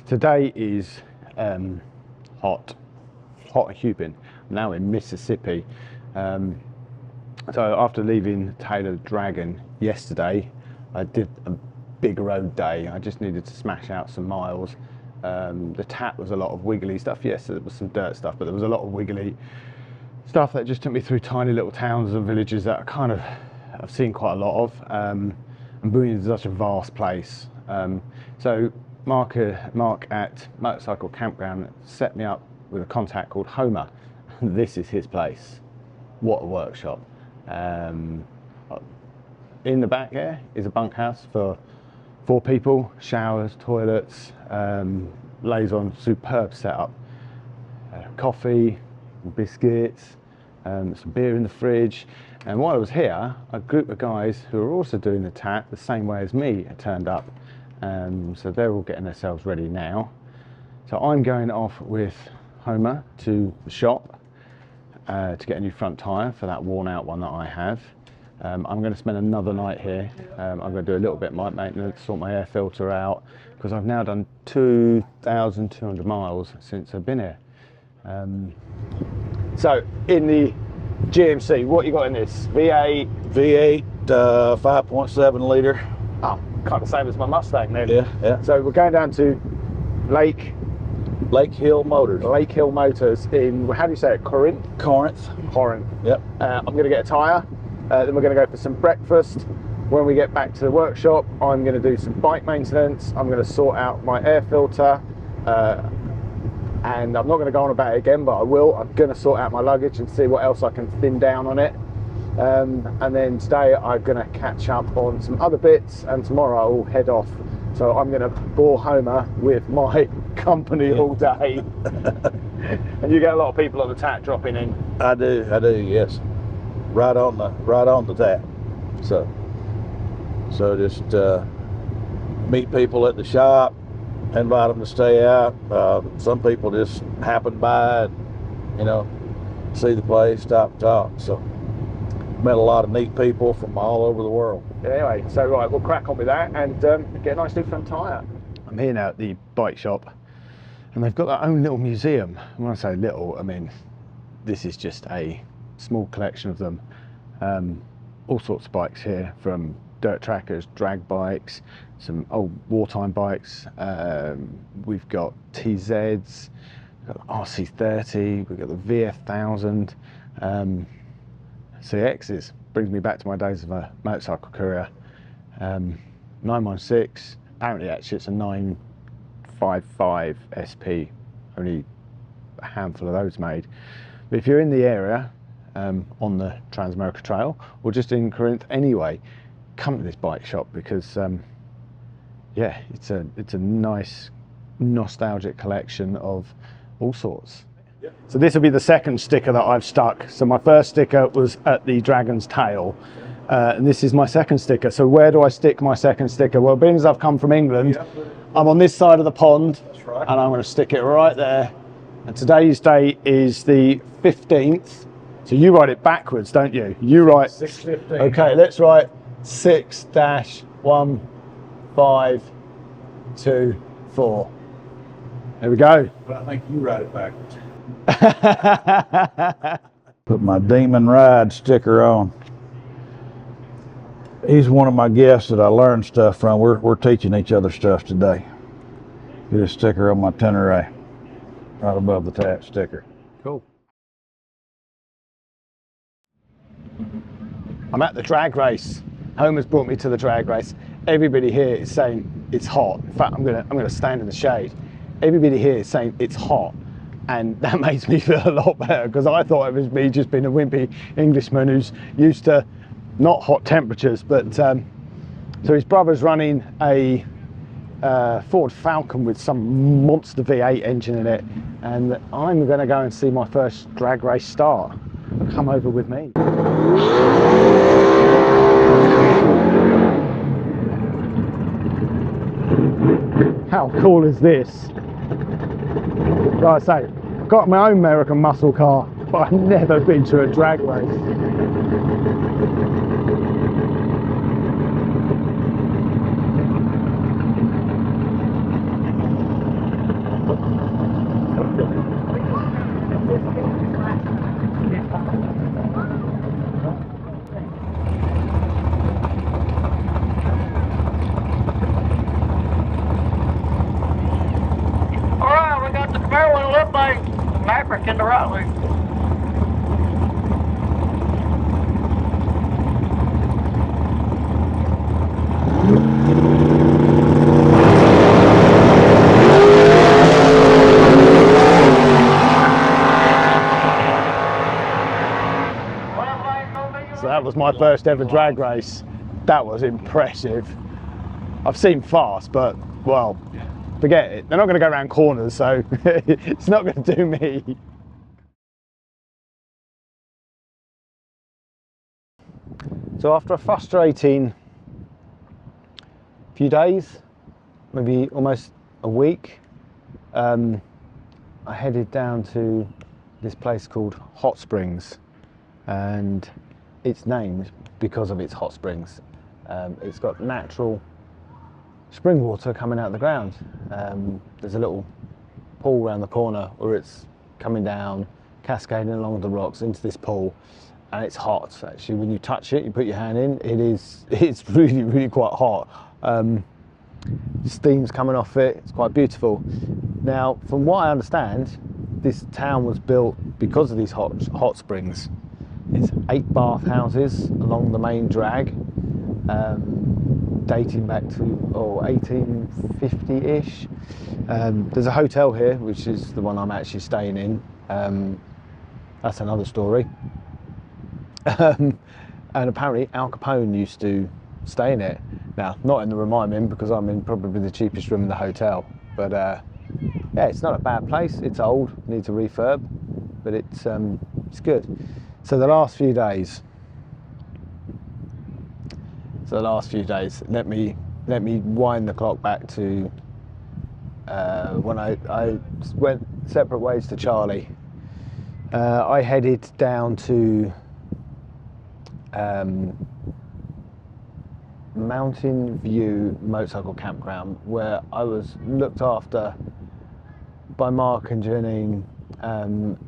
Today is hot and humid. I'm now in Mississippi. So after leaving Taylor Dragon yesterday, I did a big road day. I just needed to smash out some miles. The tap was a lot of wiggly stuff. Yes, there was some dirt stuff, but there was a lot of wiggly stuff that just took me through tiny little towns and villages that I've seen quite a lot of. And Boone is such a vast place. So Mark at Motorcycle Campground set me up with a contact called Homer. This is his place. What a workshop. In the back here is a bunkhouse for 4 people, showers, toilets, lays on superb setup. Coffee, biscuits, some beer in the fridge. And while I was here, a group of guys who are also doing the tap the same way as me had turned up. So they're all getting themselves ready now. So I'm going off with Homer to the shop to get a new front tyre for that worn out one that I have. I'm going to spend another night here. I'm going to do a little bit of light maintenance, sort my air filter out, because I've now done 2,200 miles since I've been here. So in the GMC, what you got in this? V8? V8, 5.7 litre. Oh, kind of same as my Mustang then. Yeah. So we're going down to Lake Hill Motors. Lake Hill Motors in, how do you say it, Corinth? Corinth. Yep. I'm going to get a tyre, then we're going to go for some breakfast. When we get back to the workshop, I'm going to do some bike maintenance. I'm going to sort out my air filter, and I'm not going to go on about it again, but I will. I'm going to sort out my luggage and see what else I can thin down on it. And then today I'm going to catch up on some other bits, and tomorrow I'll head off. So I'm going to bore Homer with my company all day. And you get a lot of people on the tap dropping in. I do, yes. Right on the tap. So just meet people at the shop, invite them to stay out. Some people just happen by and, see the place, stop and talk. So met a lot of neat people from all over the world. Anyway, so right, we'll crack on with that and get a nice new front tyre. I'm here now at the bike shop, and they've got their own little museum. And when I say little, I mean this is just a small collection of them. All sorts of bikes here, from dirt trackers, drag bikes, some old wartime bikes. We've got TZs, we've got the RC30, we've got the VF1000. CXs. Brings me back to my days of a motorcycle courier. 916, apparently actually it's a 955 SP, only a handful of those made. But if you're in the area, on the Trans-America Trail, or just in Corinth anyway, come to this bike shop, because yeah, it's a nice nostalgic collection of all sorts. So this will be the second sticker that I've stuck. So my first sticker was at the Dragon's Tail, and this is my second sticker. So where do I stick my second sticker? Well, being as I've come from England, I'm on this side of the pond. That's right. And I'm going to stick it right there. And today's date is the 15th. So you write it backwards, don't you? You write 615. Okay, let's write 6-1524. There we go. But I think you write it backwards. Put my Demon Ride sticker on. He's one of my guests that I learned stuff from. We're teaching each other stuff today. Get a sticker on my Tenere, right above the tap sticker. Cool. I'm at the drag race. Homer's brought me to the drag race. Everybody here is saying it's hot. In fact, I'm gonna stand in the shade. Everybody here is saying it's hot. And that makes me feel a lot better, because I thought it was me just being a wimpy Englishman who's used to not hot temperatures. But so his brother's running a Ford Falcon with some monster V8 engine in it, and I'm going to go and see my first drag race start. Come over with me. How cool is this? Like I say, I've got my own American muscle car, but I've never been to a drag race. Alright, we got the Maryland lift like Maverick in the right lane. So that was my first ever drag race. That was impressive. I've seen fast, but well, forget it. They're not going to go around corners, so it's not going to do me. So after a frustrating few days, maybe almost a week, I headed down to this place called Hot Springs, and it's named because of its hot springs. It's got natural spring water coming out of the ground. There's a little pool around the corner where it's coming down, cascading along the rocks into this pool, and it's hot. Actually, when you touch it, you put your hand in, it's really quite hot. Steam's coming off it. It's quite beautiful. Now, from what I understand, this town was built because of these hot springs. It's 8 bathhouses along the main drag, dating back to 1850-ish. There's a hotel here, which is the one I'm actually staying in. That's another story. And apparently Al Capone used to stay in it. Now, not in the room I'm in, because I'm in probably the cheapest room in the hotel. But yeah, it's not a bad place. It's old, needs a refurb, but it's good. So the last few days, let me wind the clock back to when I went separate ways to Charlie. I headed down to Mountain View Motorcycle Campground, where I was looked after by Mark and Janine.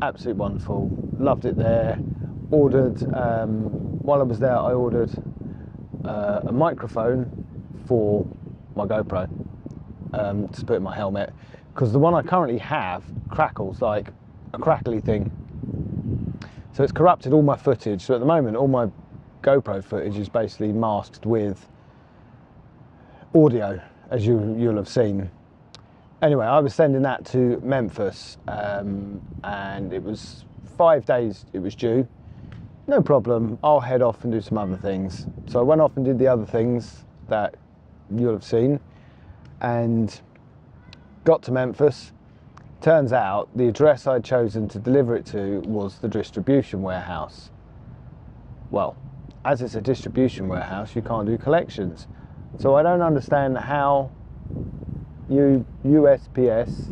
Absolutely wonderful, loved it there. Ordered, while I was there, I ordered a microphone for my GoPro to put in my helmet, because the one I currently have crackles like a crackly thing. So it's corrupted all my footage. So at the moment, all my GoPro footage is basically masked with audio, as you'll have seen. Anyway, I was sending that to Memphis, and it was 5 days it was due. No problem, I'll head off and do some other things. So I went off and did the other things that you'll have seen, and got to Memphis. Turns out the address I'd chosen to deliver it to was the distribution warehouse. Well, as it's a distribution warehouse, you can't do collections. So I don't understand how USPS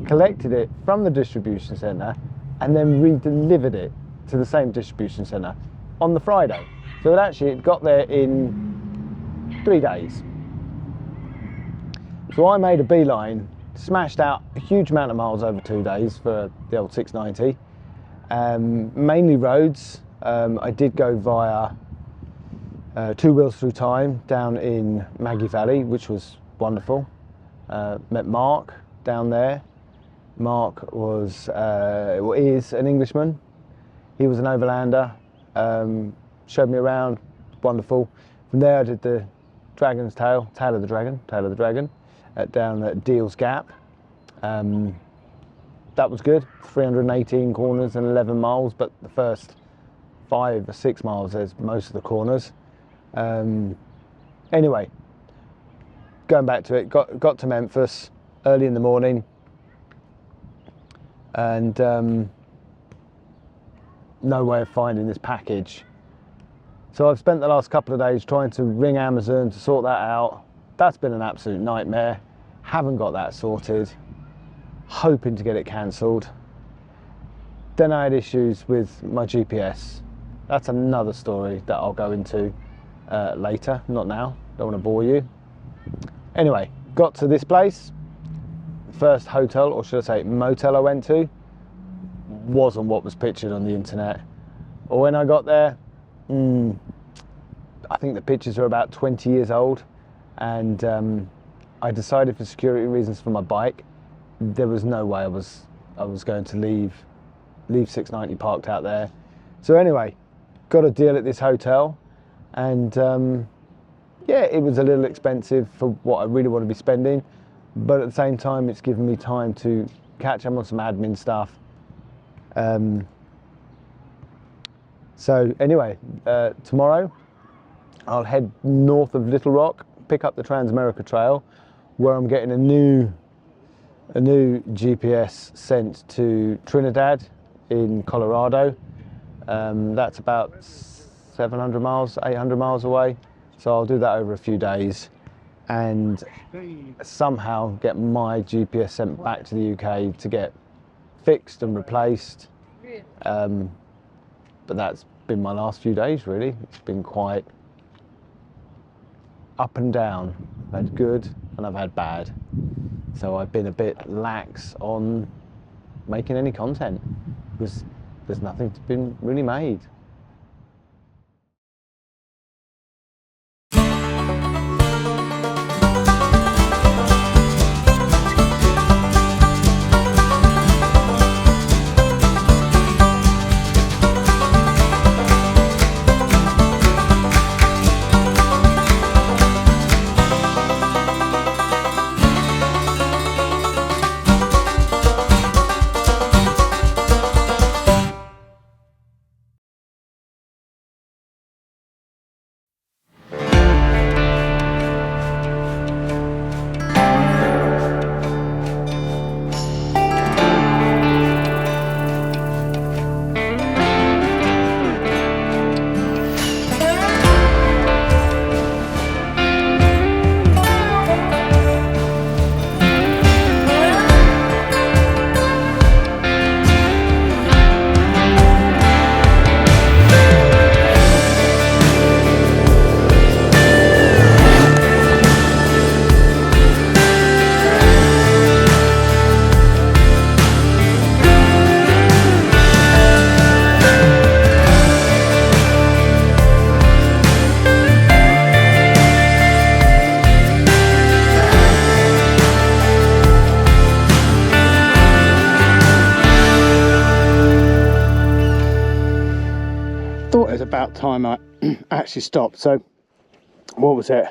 collected it from the distribution centre and then re-delivered it to the same distribution centre on the Friday. So it got there in 3 days. So I made a beeline, smashed out a huge amount of miles over 2 days for the old 690. Mainly roads. I did go via Two Wheels Through Time down in Maggie Valley, which was wonderful. Met Mark down there. Mark is an Englishman. He was an overlander. Showed me around, wonderful. From there I did the Dragon's Tail of the Dragon, down at Deals Gap. That was good. 318 corners and 11 miles, but the first 5 or 6 miles there's most of the corners. Anyway, going back to it, got to Memphis early in the morning, and no way of finding this package. So I've spent the last couple of days trying to ring Amazon to sort that out. That's been an absolute nightmare. Haven't got that sorted. Hoping to get it cancelled. Then I had issues with my GPS. That's another story that I'll go into later, not now. Don't want to bore you. Anyway, got to this place. first hotel, or should I say motel, I went to wasn't what was pictured on the internet. Or when I got there, I think the pictures were about 20 years old, and I decided for security reasons for my bike, there was no way I was going to leave 690 parked out there. So anyway, got a deal at this hotel, and yeah, it was a little expensive for what I really want to be spending, but at the same time, it's given me time to catch up on some admin stuff. So anyway, tomorrow I'll head north of Little Rock, pick up the Trans-America Trail, where I'm getting a new GPS sent to Trinidad in Colorado. That's about 700 miles, 800 miles away. So I'll do that over a few days and somehow get my GPS sent back to the UK to get fixed and replaced. But that's been my last few days, really. It's been quite up and down. I've had good and I've had bad. So I've been a bit lax on making any content because there's nothing been really made. It's about time I actually stopped. So what was it,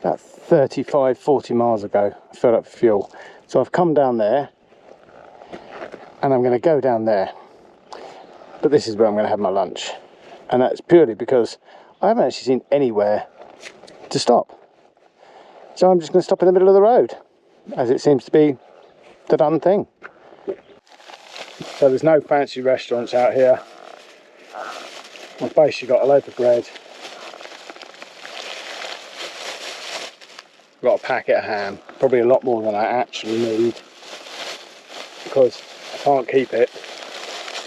about 35-40 miles ago, I filled up fuel. So I've come down there and I'm going to go down there, but this is where I'm going to have my lunch, and that's purely because I haven't actually seen anywhere to stop. So I'm just going to stop in the middle of the road, as it seems to be the done thing. So there's no fancy restaurants out here. I've basically got a loaf of bread, got a packet of ham, probably a lot more than I actually need because I can't keep it.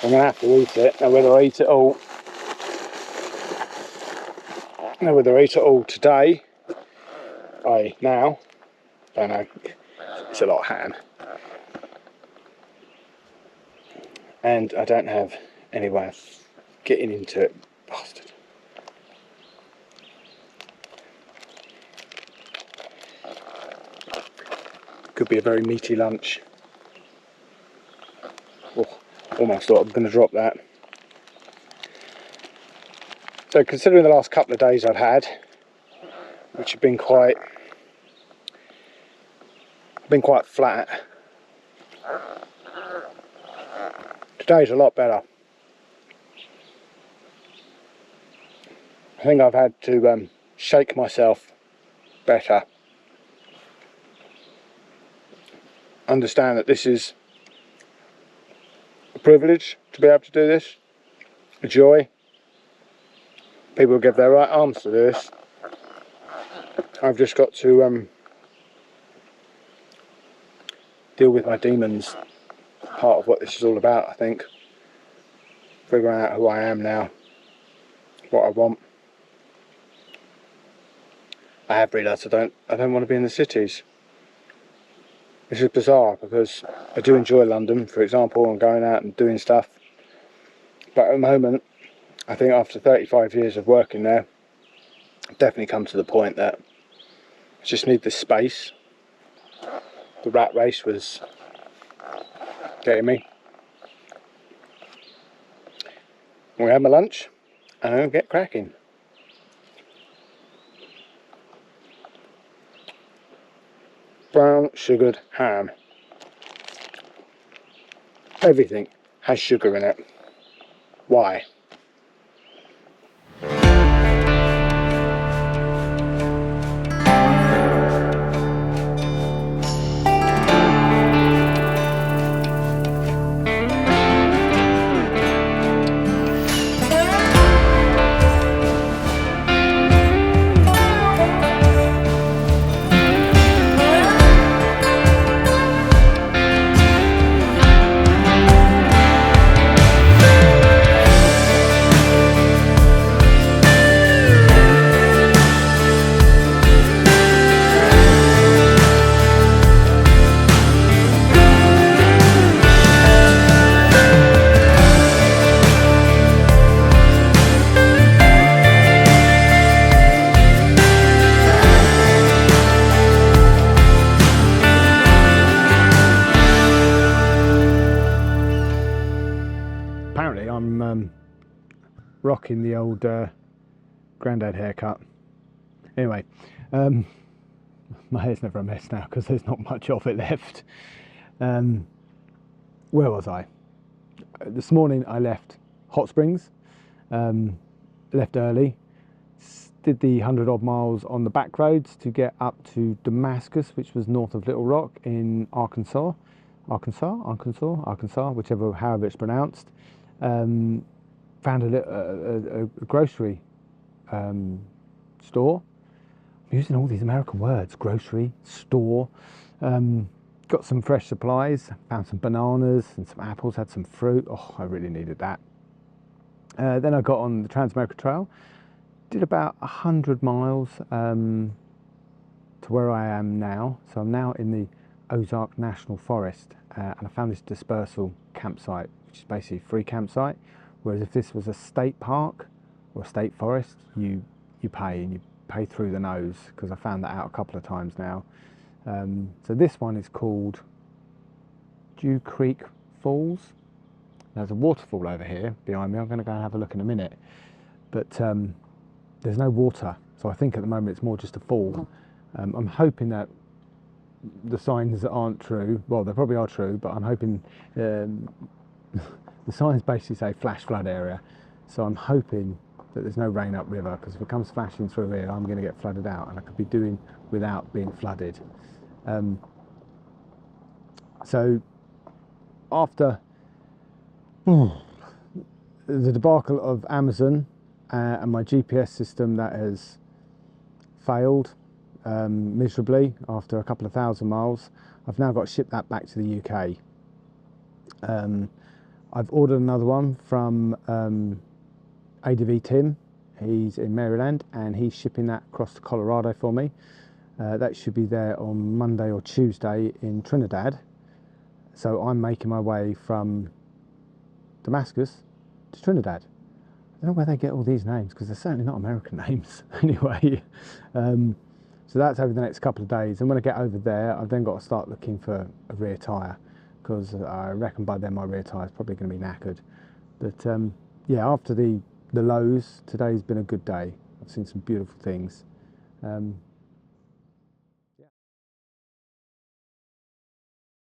I'm going to have to eat it. Now whether I eat it all today, now, don't know. It's a lot of ham. And I don't have any way of getting into it. Bastard. Could be a very meaty lunch. Oh, almost thought I was going to drop that. So considering the last couple of days I've had, which have been quite flat, today's a lot better. I think I've had to shake myself better. Understand that this is a privilege to be able to do this, a joy. People give their right arms to this. I've just got to deal with my demons. Part of what this is all about, I think. Figuring out who I am now, what I want. I have realised I don't want to be in the cities. Which is bizarre because I do enjoy London, for example, and going out and doing stuff. But at the moment, I think after 35 years of working there, I've definitely come to the point that I just need the space. The rat race was getting me. We had my lunch and I'll get cracking. Brown sugared ham. Everything has sugar in it. Why? Apparently I'm rocking the old granddad haircut. Anyway, my hair's never a mess now because there's not much of it left. Where was I? This morning I left Hot Springs, left early, did the 100 odd miles on the back roads to get up to Damascus, which was north of Little Rock in Arkansas, however it's pronounced. Found a grocery store. I'm using all these American words, grocery, store. Got some fresh supplies, found some bananas and some apples, had some fruit. Oh, I really needed that. Then I got on the Trans-America Trail, did about 100 miles to where I am now. So I'm now in the Ozark National Forest, and I found this dispersal campsite, which is basically a free campsite, whereas if this was a state park or a state forest, you pay, and you pay through the nose, because I found that out a couple of times now. So this one is called Dew Creek Falls. There's a waterfall over here behind me. I'm going to go and have a look in a minute, but there's no water, so I think at the moment it's more just a fall. I'm hoping that the signs aren't true. Well, they probably are true, but I'm hoping the signs basically say flash flood area, so I'm hoping that there's no rain upriver, because if it comes flashing through here, I'm going to get flooded out, and I could be doing without being flooded. So after the debacle of Amazon and my GPS system that has failed miserably after a couple of thousand miles, I've now got to ship that back to the UK. I've ordered another one from ADV Tim. He's in Maryland, and he's shipping that across to Colorado for me. That should be there on Monday or Tuesday in Trinidad. So I'm making my way from Damascus to Trinidad. I don't know where they get all these names, because they're certainly not American names anyway. So that's over the next couple of days, and when I get over there, I've then got to start looking for a rear tyre, because I reckon by then my rear tyre is probably going to be knackered. But yeah, after the lows, today's been a good day. I've seen some beautiful things.